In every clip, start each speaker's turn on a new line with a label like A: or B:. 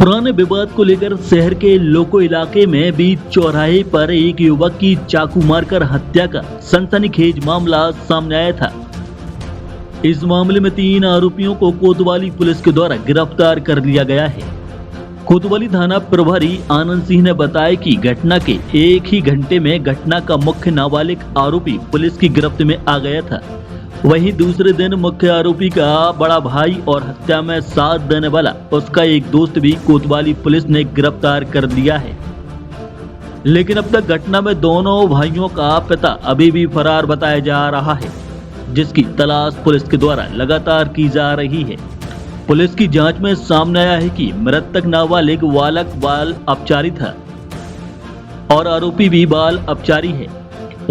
A: पुराने विवाद को लेकर शहर के लोको इलाके में बीच चौराहे पर एक युवक की चाकू मारकर हत्या का सनसनीखेज मामला सामने आया था। इस मामले में 3 आरोपियों को कोतवाली पुलिस के द्वारा गिरफ्तार कर लिया गया है। कोतवाली थाना प्रभारी आनंद सिंह ने बताया कि घटना के एक ही घंटे में घटना का मुख्य नाबालिग आरोपी पुलिस की गिरफ्त में आ गया था। वहीं दूसरे दिन मुख्य आरोपी का बड़ा भाई और हत्या में साथ देने वाला उसका एक दोस्त भी कोतवाली पुलिस ने गिरफ्तार कर लिया है। लेकिन अब तक घटना में दोनों भाइयों का पिता अभी भी फरार बताया जा रहा है, जिसकी तलाश पुलिस के द्वारा लगातार की जा रही है। पुलिस की जांच में सामने आया है कि मृतक नाबालिग बालक बाल अपचारी था और आरोपी भी बाल अपचारी है।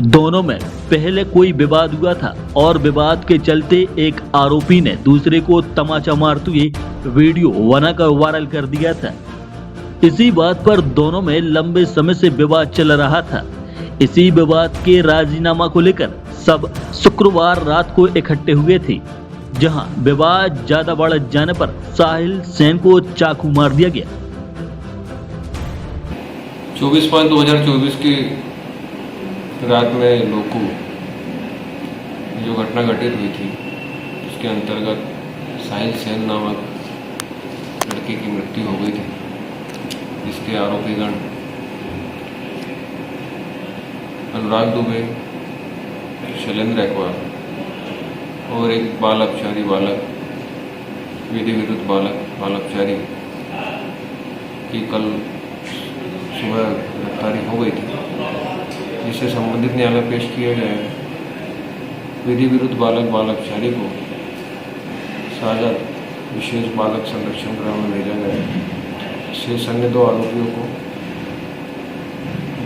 A: दोनों में पहले कोई विवाद हुआ था और विवाद के चलते एक आरोपी ने दूसरे को तमाचा मारते हुए वीडियो बनाकर वायरल कर दिया था। इसी बात पर दोनों में लंबे समय से विवाद चल रहा था। इसी विवाद के राजीनामा को लेकर सब शुक्रवार रात को इकट्ठे हुए थे, जहां विवाद ज्यादा बढ़ जाने पर साहिल सेन को चाकू मार दिया गया।
B: 24/5/2024 की रात में लोको जो घटना घटित हुई थी उसके अंतर्गत साहिल सेन नामक लड़के की मृत्यु हो गई थी, जिसके आरोपीगण अनुराग दुबे, शैलेंद्र एक्वार और एक बाल अपचारी बालक, विधि विरुद्ध बाल अपचारी की कल सुबह गिरफ्तारी हो गई थी, जिससे संबंधित न्यायालय पेश किया गया है। विधि विरुद्ध बाल अपचारी को साजा विशेष बालक संरक्षण गृह में भेजा गया है। शेष अन्य 2 आरोपियों को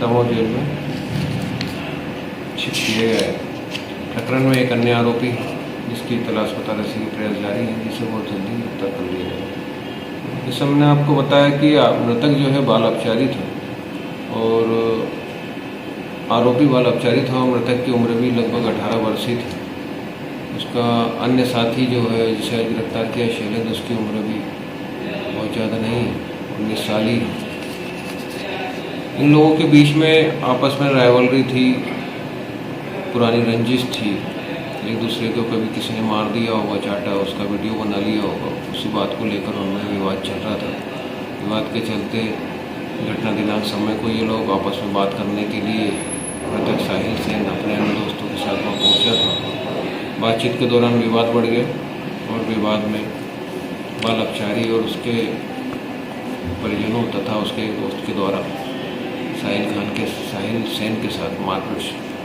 B: दमोह जेल में शिफ्ट किया गया है। प्रकरण में एक अन्य आरोपी जिसकी तलाश पता रसी की प्रयास जारी है, जिसे बहुत जल्दी गिरफ्तार कर लिया जाएगा। इस हमने आपको बताया कि मृतक जो है बाल अपचारी था और आरोपी बाल अपचारी था और मृतक की उम्र भी लगभग 18 वर्ष ही थी। उसका अन्य साथी जो है जिसे आज गिरफ्तार किया शैलेंद्र, उसकी उम्र भी बहुत ज़्यादा नहीं, 19 साल ही। इन लोगों के बीच में आपस में राइवलरी थी, पुरानी रंजिश थी, एक दूसरे को कभी किसी ने मार दिया होगा, चाटा, उसका वीडियो बना लिया होगा। उसी बात को लेकर उनमें विवाद चल रहा था। विवाद के चलते घटना दिनांक समय को ये लोग आपस में बात करने के लिए मृतक साहिल सेन अपने अन्य दोस्तों के साथ वहाँ पहुँचा था। बातचीत के दौरान विवाद बढ़ गया और विवाद में बाल अपचारी और उसके परिजनों तथा उसके एक दोस्त के द्वारा साहिल सेन के साथ मारपीट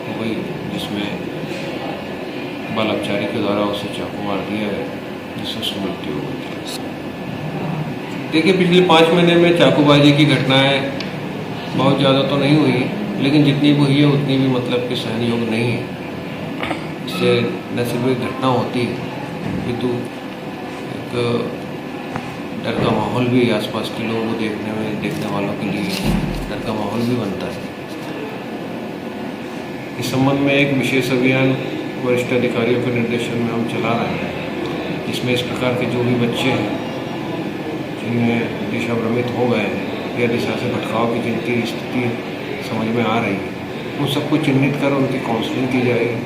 B: हो गई, जिसमें बाल अपचारी के द्वारा उसे चाकू मार दिया है, जिससे उसकी मृत्यु हो गई। देखिए, पिछले 5 महीने में चाकूबाजी की घटनाएं बहुत ज़्यादा तो नहीं हुई, लेकिन जितनी भी हुई है उतनी भी मतलब कि सहनयोग नहीं है। इससे न सिर्फ एक घटना होती है, किंतु एक डर का माहौल भी आसपास के लोगों को देखने वालों के लिए डर का माहौल भी बनता है। इस संबंध में एक विशेष अभियान वरिष्ठ अधिकारियों के निर्देशन में हम चला रहे हैं, जिसमें इस प्रकार के जो भी बच्चे हैं जिनमें दिशा भ्रमित हो गए हैं या दिशा से भटकाव की जिनकी स्थिति समझ में आ रही है, उन सबको चिन्हित कर उनकी काउंसलिंग की जाएगी,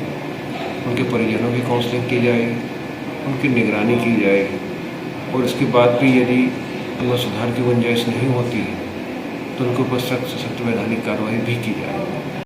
B: उनके परिजनों की काउंसलिंग की जाएगी, उनकी निगरानी की जाएगी और इसके बाद भी यदि उनमें सुधार की गुंजाइश नहीं होती है तो उनके ऊपर सख्त से सख्त वैधानिक कार्रवाई भी की जाएगी।